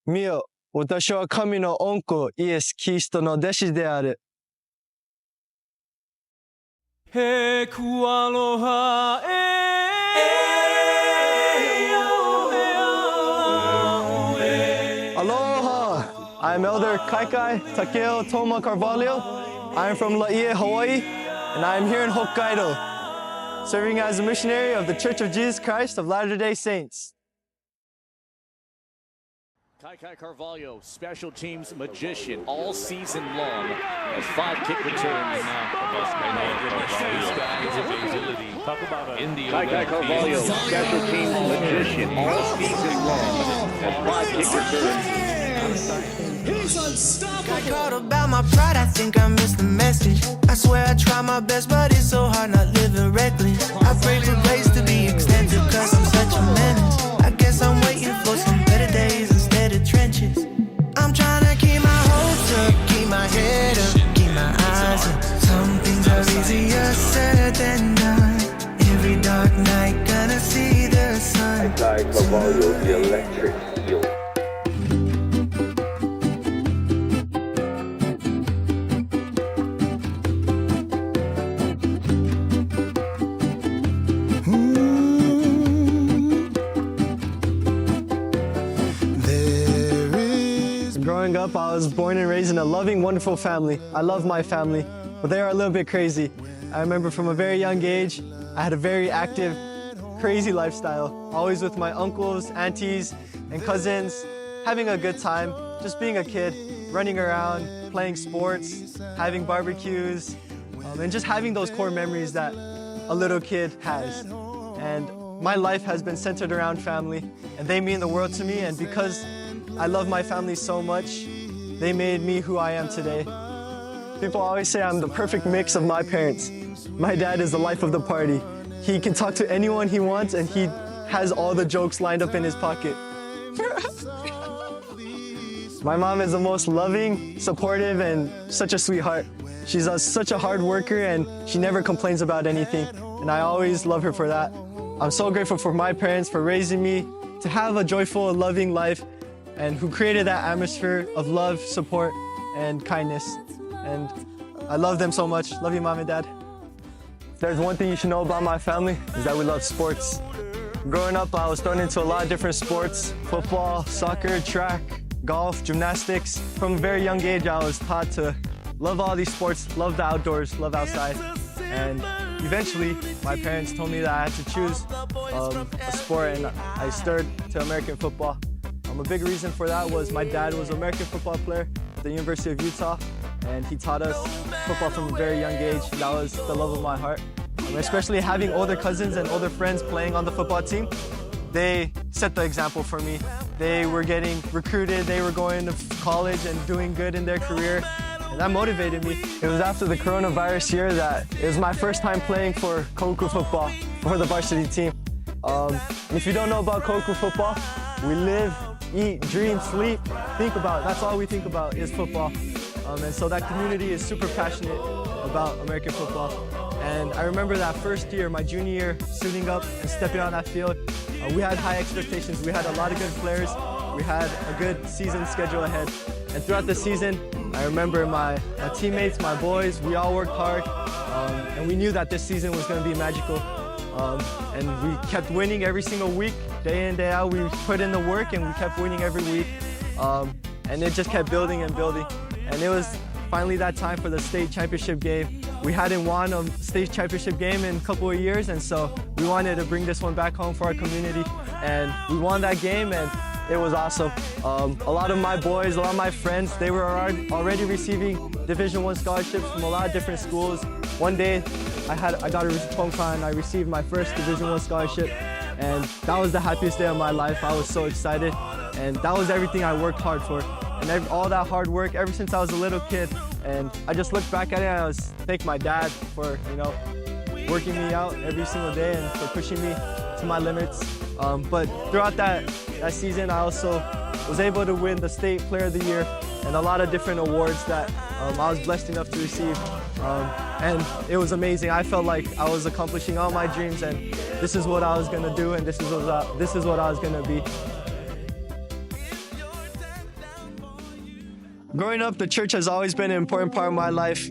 見よ、私は神の恩子イエス・キリストの弟子である。Aloha! I'm Elder Kaikai Takeo Toma Carvalho. I'm from Laie, Hawaii, and I'm here in Hokkaido, serving as a missionary of the Church of Jesus Christ of Latter-day Saints. Kaikai Carvalho, special teams magician all season long, has 5 kick returns. Kaikai Carvalho, special teams magician all season long, has 5 kick returns. He's unstoppable. I caught about my pride, I think I missed the message. I swear I try my best, but it's so hard not living reckless. I pray for grace to be extended, cause I'm such a menace. I guess I'm waiting for some better days instead of trenches. I'm trying to keep my hopes up, keep my head up, keep my eyes up. Some things are easier said than done. Every dark night, gonna see the sun. Kaikai Carvalho, the electric eel. Growing up, I was born and raised in a loving, wonderful family. I love my family, but they are a little bit crazy. I remember from a very young age, I had a very active, crazy lifestyle. Always with my uncles, aunties, and cousins, having a good time, just being a kid, running around, playing sports, having barbecues, and just having those core memories that a little kid has. And my life has been centered around family, and they mean the world to me, and because I love my family so much, they made me who I am today. People always say I'm the perfect mix of my parents. My dad is the life of the party. He can talk to anyone he wants, and he has all the jokes lined up in his pocket. My mom is the most loving, supportive, and such a sweetheart. She's such a hard worker, and she never complains about anything, and I always love her for that. I'm so grateful for my parents for raising me to have a joyful, loving life, and who created that atmosphere of love, support, and kindness. And I love them so much. Love you, Mom and Dad. If there's one thing you should know about my family, is that we love sports. Growing up, I was thrown into a lot of different sports: football, soccer, track, golf, gymnastics. From a very young age, I was taught to love all these sports, love the outdoors, love outside. And eventually, my parents told me that I had to choose a sport, and I steered to American football. A big reason for that was my dad was an American football player at the University of Utah, and he taught us football from a very young age. That was the love of my heart. Especially having older cousins and older friends playing on the football team, they set the example for me. They were getting recruited, they were going to college and doing good in their career, and that motivated me. It was after the coronavirus year that it was my first time playing for Koku football, for the varsity team. If you don't know about Koku football, we live, eat, dream, sleep, think about, that's all we think about is football. And so that community is super passionate about American football. And I remember that first year, my junior year, suiting up and stepping on that field. We had high expectations. We had a lot of good players. We had a good season schedule ahead. And throughout the season, I remember my teammates, my boys, we all worked hard. And we knew that this season was going to be magical. And we kept winning every single week, day in, day out. We put in the work and we kept winning every week. And it just kept building and building. And it was finally that time for the state championship game. We hadn't won a state championship game in a couple of years, and so we wanted to bring this one back home for our community. And we won that game, and it was awesome. A lot of my boys, a lot of my friends, they were already receiving Division I scholarships from a lot of different schools. One day, I got a phone call and I received my first Division I scholarship, and that was the happiest day of my life. I was so excited, and that was everything I worked hard for. And all that hard work ever since I was a little kid. And I just look back at it and I thank my dad for, working me out every single day and for pushing me to my limits. But throughout that season, I also was able to win the State Player of the Year and a lot of different awards that I was blessed enough to receive. And it was amazing. I felt like I was accomplishing all my dreams, and this is what I was gonna do, and this is what I was gonna be. Growing up, the church has always been an important part of my life.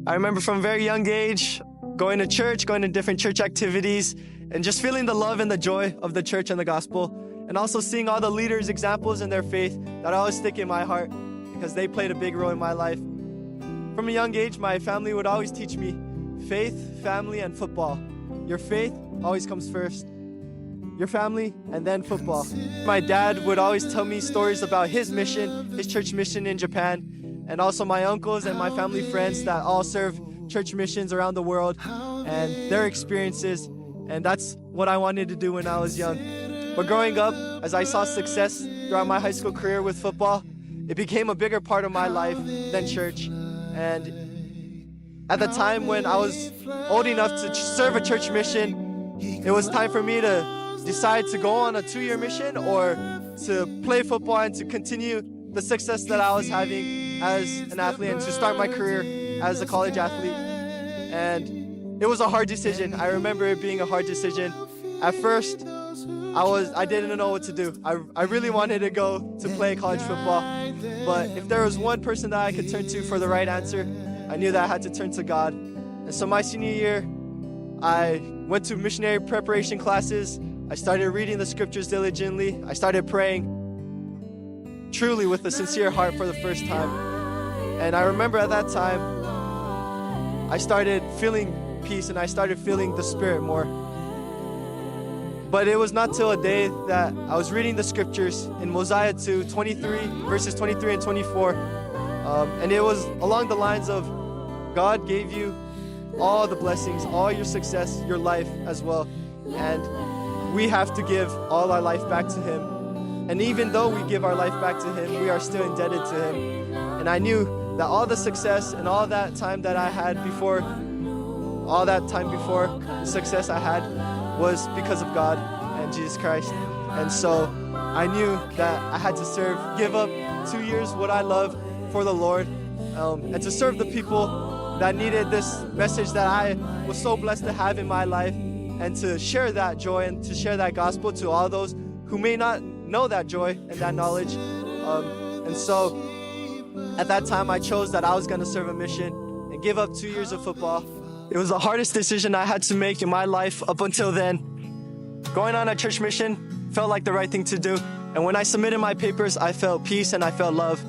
I remember from a very young age going to church, going to different church activities, and just feeling the love and the joy of the church and the gospel, and also seeing all the leaders' examples in their faith that always stick in my heart because they played a big role in my life. From a young age, my family would always teach me faith, family, and football. Your faith always comes first. Your family, and then football. My dad would always tell me stories about his mission, his church mission in Japan, and also my uncles and my family friends that all serve church missions around the world and their experiences, and that's what I wanted to do when I was young. But growing up, as I saw success throughout my high school career with football, it became a bigger part of my life than church. And at the time when I was old enough to serve a church mission, it was time for me to decide to go on a 2-year mission or to play football and to continue the success that I was having as an athlete and to start my career as a college athlete. And it was a hard decision. I remember it being a hard decision. At first, I didn't know what to do. I really wanted to go to play college football, but if there was one person that I could turn to for the right answer, I knew that I had to turn to God. And so my senior year, I went to missionary preparation classes. I started reading the scriptures diligently. I started praying truly with a sincere heart for the first time. And I remember at that time, I started feeling peace and I started feeling the Spirit more. But it was not till a day that I was reading the scriptures in Mosiah 2, 23, verses 23 and 24. And it was along the lines of, God gave you all the blessings, all your success, your life as well. And we have to give all our life back to Him. And even though we give our life back to Him, we are still indebted to Him. And I knew that all the success and all that time that I had before, the success I had was because of God and Jesus Christ. And so I knew that I had to give up 2 years what I love for the Lord, and to serve the people that needed this message that I was so blessed to have in my life, and to share that joy and to share that gospel to all those who may not know that joy and that knowledge. And so at that time I chose that I was going to serve a mission and give up 2 years of football. It was the hardest decision I had to make in my life up until then. Going on a church mission felt like the right thing to do. And when I submitted my papers, I felt peace and I felt love.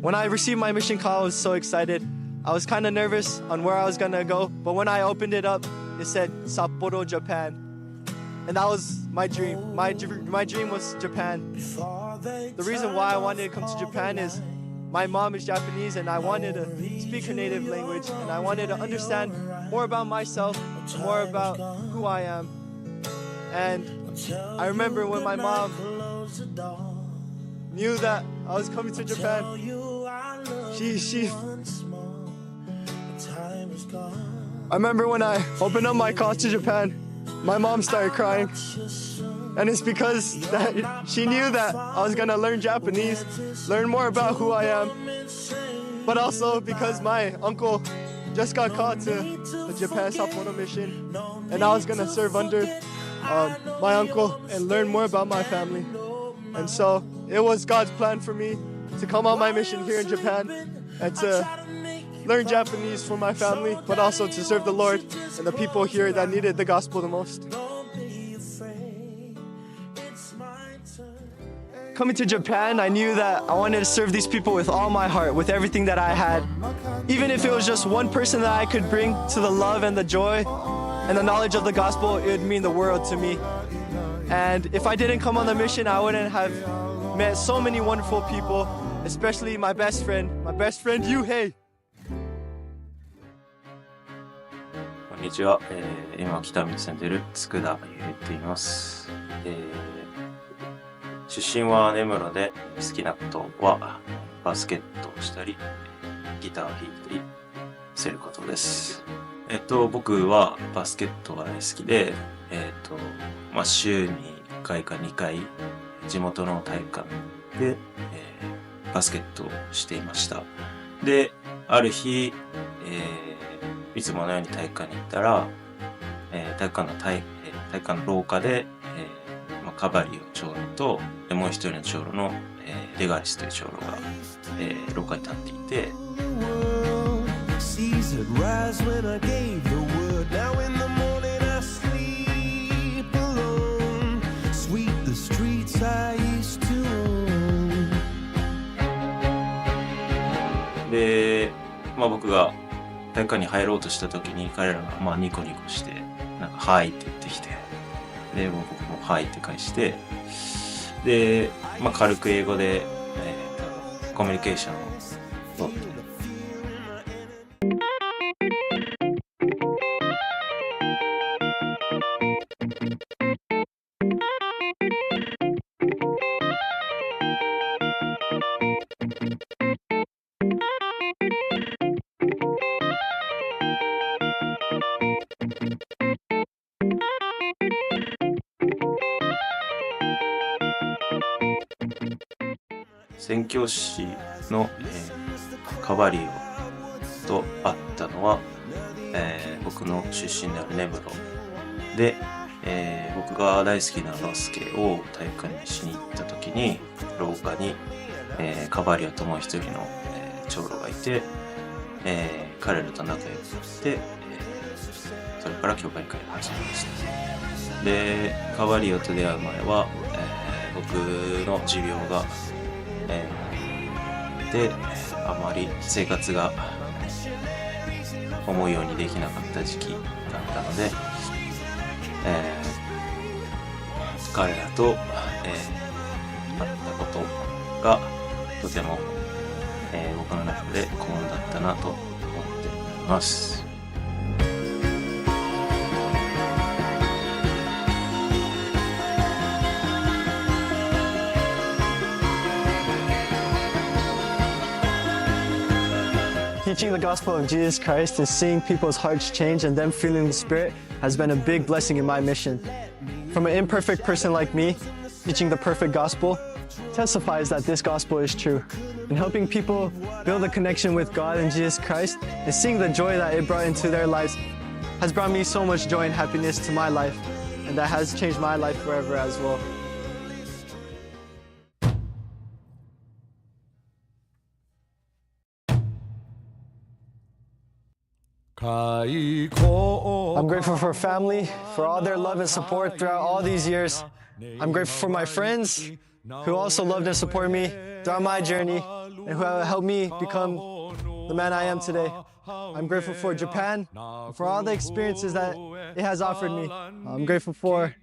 When I received my mission call, I was so excited. I was kind of nervous on where I was going to go, but when I opened it up, it said Sapporo, Japan. And that was my dream. My dream was Japan. The reason why I wanted to come to Japan is my mom is Japanese and I wanted to speak her native language and I wanted to understand more about myself, more about who I am. And I remember when my mom knew that I was coming to Japan, I remember when I opened up my call to Japan, my mom started crying. And it's because that she knew that I was gonna learn Japanese, learn more about who I am, but also because my uncle just got called to the Japan Sapporo mission, and I was gonna serve under my uncle and learn more about my family. And so it was God's plan for me to come on my mission here in Japan and to learn Japanese for my family, but also to serve the Lord and the people here that needed the gospel the most. Coming to Japan, I knew that I wanted to serve these people with all my heart, with everything that I had. Even if it was just one person that I could bring to the love and the joy and the knowledge of the gospel, it would mean the world to me. And if I didn't come on the mission, I wouldn't have met so many wonderful people, especially my best friend Yuhei. こんにちは、今北見に住んでいる佃侑平と言います。出身は根室で、好きなことはバスケットをしたりギターを弾いたりすることです。僕はバスケットが大好きで、週に1回か2回地元の体育館で、バスケットをしていました。で、ある日、いつものように体育館に行ったら、体育館の廊下で、カバリオ長老と、もう一人の長老の、レガリスという長老が、廊下に立っていて、Seas had rise when I gave the word. Now in the morning I sleep alone. Sweep the streets I used to own. で、僕が体育館に入ろうとした時に彼らがニコニコしてなんかはいって言ってきて、で僕もはいって返して、で軽く英語で、コミュニケーションを取って。宣教師の、カバリオと会ったのは、僕の出身である根室で、僕が大好きなバスケを体育館にしに行った時に廊下に、カバリオともう一人の、長老がいて、彼らと仲良くなって、それから教会会が始まりました。でカバリオと出会う前は、僕の持病がであまり生活が思うようにできなかった時期だったので、彼らと、会ったことがとても、僕の中で幸運だったなと思っています。Teaching the gospel of Jesus Christ and seeing people's hearts change and them feeling the Spirit has been a big blessing in my mission. From an imperfect person like me, teaching the perfect gospel testifies that this gospel is true. And helping people build a connection with God and Jesus Christ and seeing the joy that it brought into their lives has brought me so much joy and happiness to my life, and that has changed my life forever as well. I'm grateful for family, for all their love and support throughout all these years. I'm grateful for my friends who also loved and supported me throughout my journey and who have helped me become the man I am today. I'm grateful for Japan, for all the experiences that it has offered me. I'm grateful for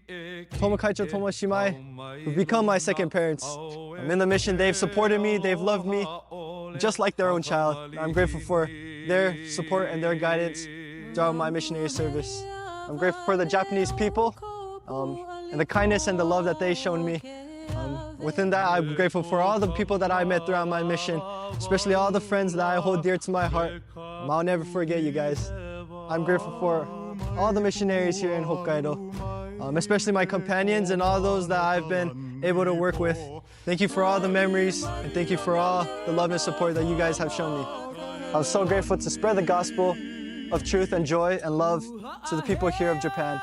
Tomo Kaicho, Tomo Shimai, who've become my second parents. I'm in the mission, they've supported me, they've loved me, just like their own child. I'm grateful for their support and their guidance throughout my missionary service. I'm grateful for the Japanese people and the kindness and the love that they've shown me. Within that, I'm grateful for all the people that I met throughout my mission, especially all the friends that I hold dear to my heart. I'll never forget you guys. I'm grateful for all the missionaries here in Hokkaido, especially my companions and all those that I've been able to work with. Thank you for all the memories, and thank you for all the love and support that you guys have shown me. I'm so grateful to spread the gospel of truth and joy and love to the people here of Japan.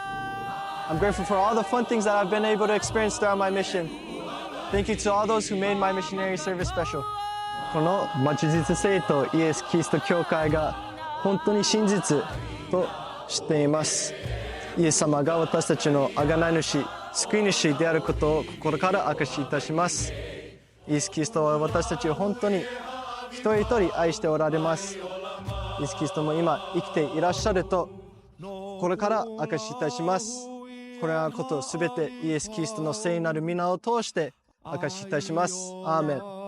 I'm grateful for all the fun things that I've been able to experience throughout my mission. Thank you to all those who made my missionary service special. この町実聖とイエス・キリスト教会が本当に真実と知っています。イエス様が私たちの贖い主、救い主であることを心から証しいたします。イエス・キリストは私たちを本当に一人一人愛しておられます。イエス・キリストも今生きていらっしゃると心から証しいたします。これらのことすべてイエス・キリストの聖なる皆を通して証しいたします。アーメン。